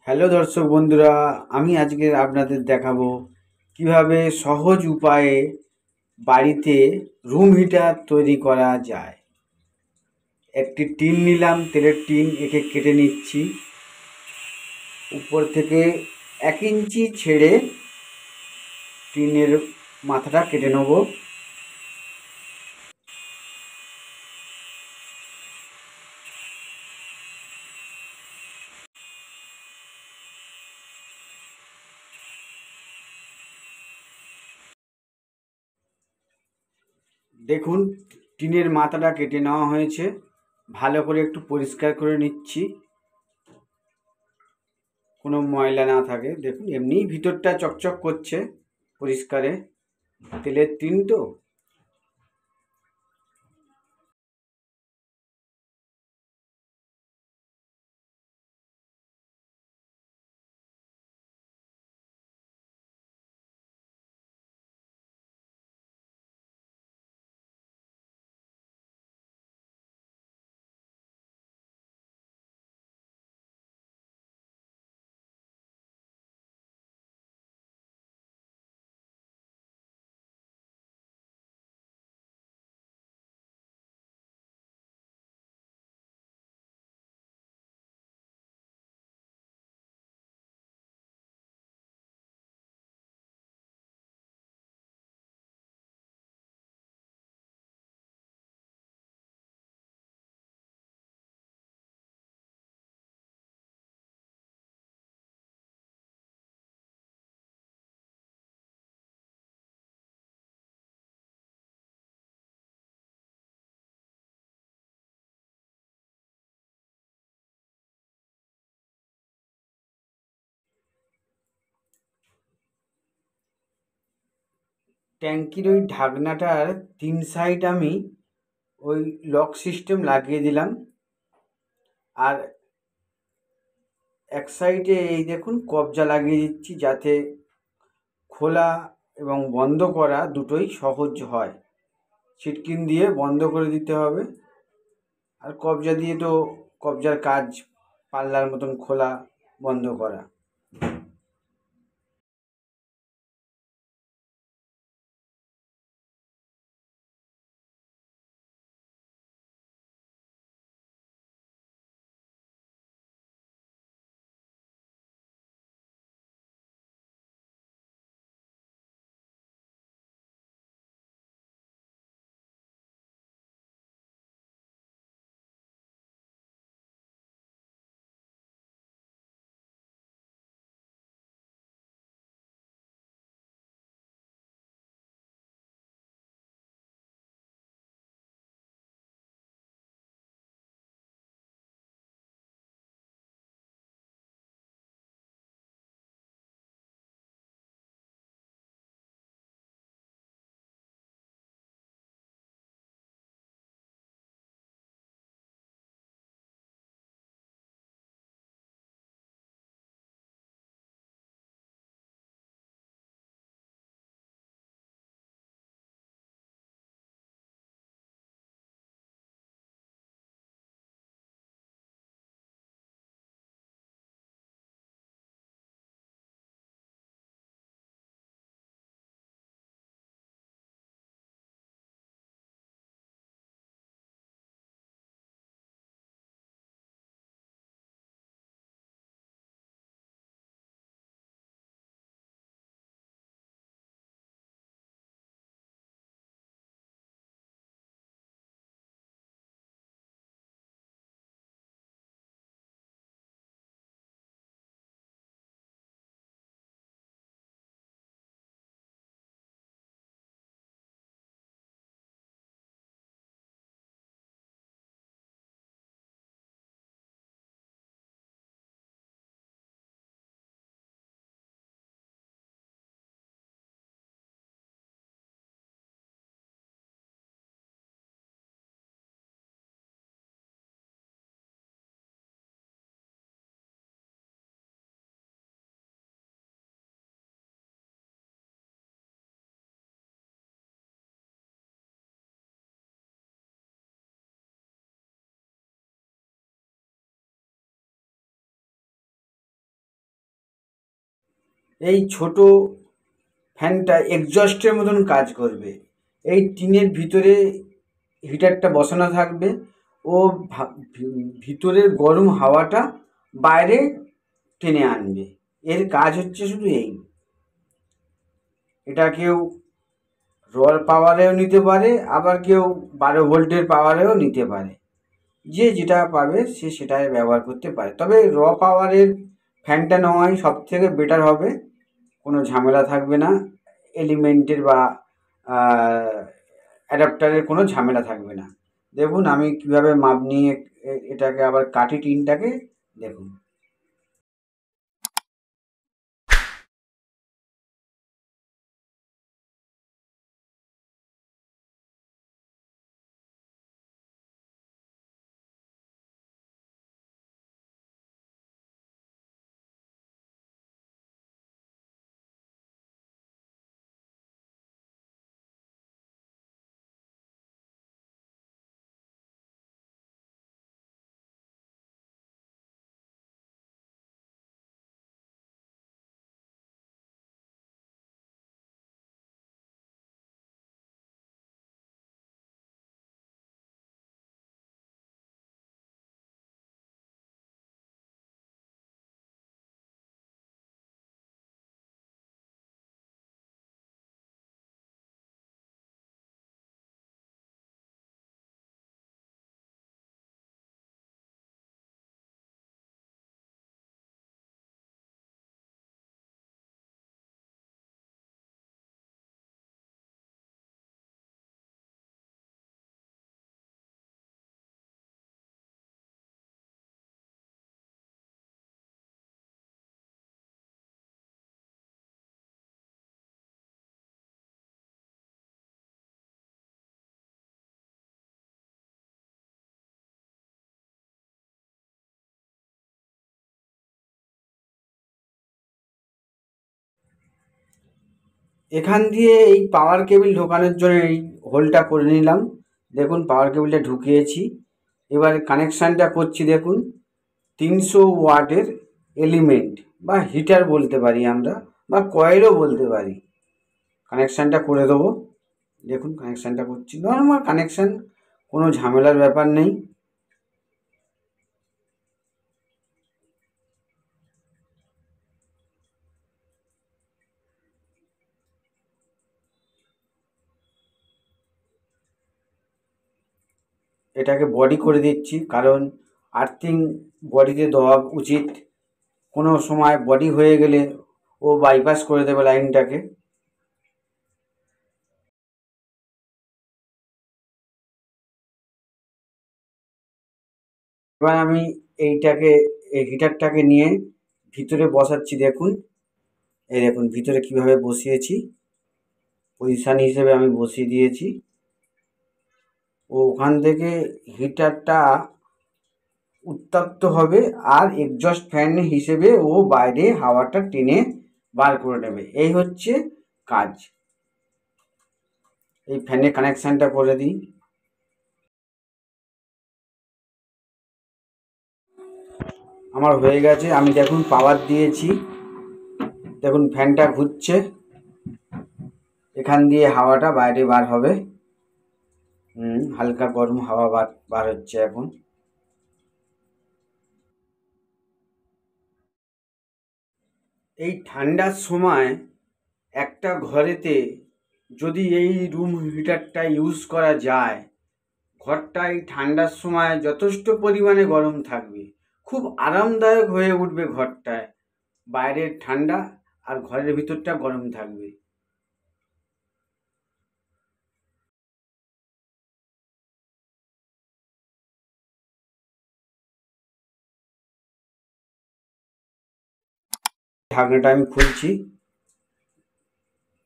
Hello দর্শক বন্ধুরা, আমি আজকে আপনাদের দেখাবো কিভাবে সহজ উপায়ে বাড়িতে রুম হিটার তৈরি করা যায়। একটি টিন নিলাম, তেলের টিন, একে কেটে নিচ্ছি। উপর থেকে 1 ইঞ্চি ছেড়ে টিনের মাথাটা কেটে নেব। দেখুন, টিনের মাথাটা কেটে নেওয়া হয়েছে। ভালো করে একটু পরিষ্কার করে নিচ্ছি, কোনো ময়লা না থাকে। দেখুন, এমনিই ভিতরটা চকচক করছে পরিষ্কারে, তেলের টিন তো। ট্যাঙ্কির ওই ঢাকনাটার 3 সাইড আমি ওই লক সিস্টেম লাগিয়ে দিলাম। আর এক সাইডে এই দেখুন কবজা লাগিয়ে দিচ্ছি, যাতে খোলা এবং বন্ধ করা দুটোই সহজ হয়। ছিটকিন দিয়ে বন্ধ করে দিতে হবে। আর কবজা দিয়ে তো কবজার কাজ পাল্লার মতন খোলা বন্ধ করা। এই ছোট ফ্যানটা এক্সজস্টের মতন কাজ করবে। এই টিনের ভিতরে হিটারটা বসানো থাকবে, ও ভিতরের গরম হাওয়াটা বাইরে টেনে আনবে। এর কাজ হচ্ছে শুধু এই। এটা কেউ রল পাওয়ারেও নিতে পারে, আবার কেউ 12 ভোল্টের পাওয়ারেও নিতে পারে। যে যেটা পাবে সে সেটাই ব্যবহার করতে পারে। তবে পাওয়ারের ফ্যানটা নেওয়াই সব থেকে বেটার হবে, কোনো ঝামেলা থাকবে না, এলিমেন্টের বা অ্যাডাপ্টারের কোনো ঝামেলা থাকবে না। দেখুন আমি কিভাবে মাপ নিয়ে এটাকে আবার কাটি টিনটাকে, দেখুন। এখান দিয়ে এই পাওয়ার কেবিল ঢোকানোর জন্য এই হোলটা করে নিলাম। দেখুন পাওয়ার কেবিলটা ঢুকিয়েছি। এবার কানেকশানটা করছি। দেখুন 300 ওয়াটের এলিমেন্ট বা হিটার বলতে পারি আমরা, বা কয়েলও বলতে পারি। কানেকশানটা করে দেবো। দেখুন কানেকশানটা করছি, নর্মাল কানেকশান, কোনো ঝামেলার ব্যাপার নেই। এটাকে বডি করে দিচ্ছি, কারণ আর্থিং বডিতে দেওয়া উচিত। কোনো সময় বডি হয়ে গেলে ও বাইপাস করে দেবে লাইনটাকে। এবার আমি এই হিটারটাকে নিয়ে ভিতরে বসাচ্ছি। দেখুন এই দেখুন ভিতরে কিভাবে বসিয়েছি, পজিশান হিসেবে আমি বসিয়ে দিয়েছি। ও ওখান থেকে হিটারটা উত্তপ্ত হবে, আর এক্সজস্ট ফ্যান হিসেবে ও বাইরে হাওয়াটা টেনে বার করে নেবে। এই হচ্ছে কাজ। এই ফ্যানের কানেকশানটা করে দিই। আমার হয়ে গেছে, আমি দেখুন পাওয়ার দিয়েছি। দেখুন ফ্যানটা ঘুরছে, এখান দিয়ে হাওয়াটা বাইরে বার হবে। হালকা গরম হাওয়া বার হচ্ছে এখন। এই ঠান্ডার সময় একটা ঘরেতে যদি এই রুম হিটারটা ইউজ করা যায়, ঘরটা এই ঠান্ডার সময় যথেষ্ট পরিমাণে গরম থাকবে, খুব আরামদায়ক হয়ে উঠবে ঘরটায়। বাইরের ঠান্ডা আর ঘরের ভিতরটা গরম থাকবে। ঢাকনাটা আমি খুলছি।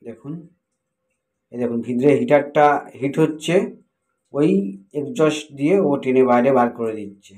দেখুন এই দেখুন ভিতরে হিটারটা হিট হচ্ছে, ওই এক্সজস্ট দিয়ে ও টেনে বাইরে বার করে দিচ্ছে।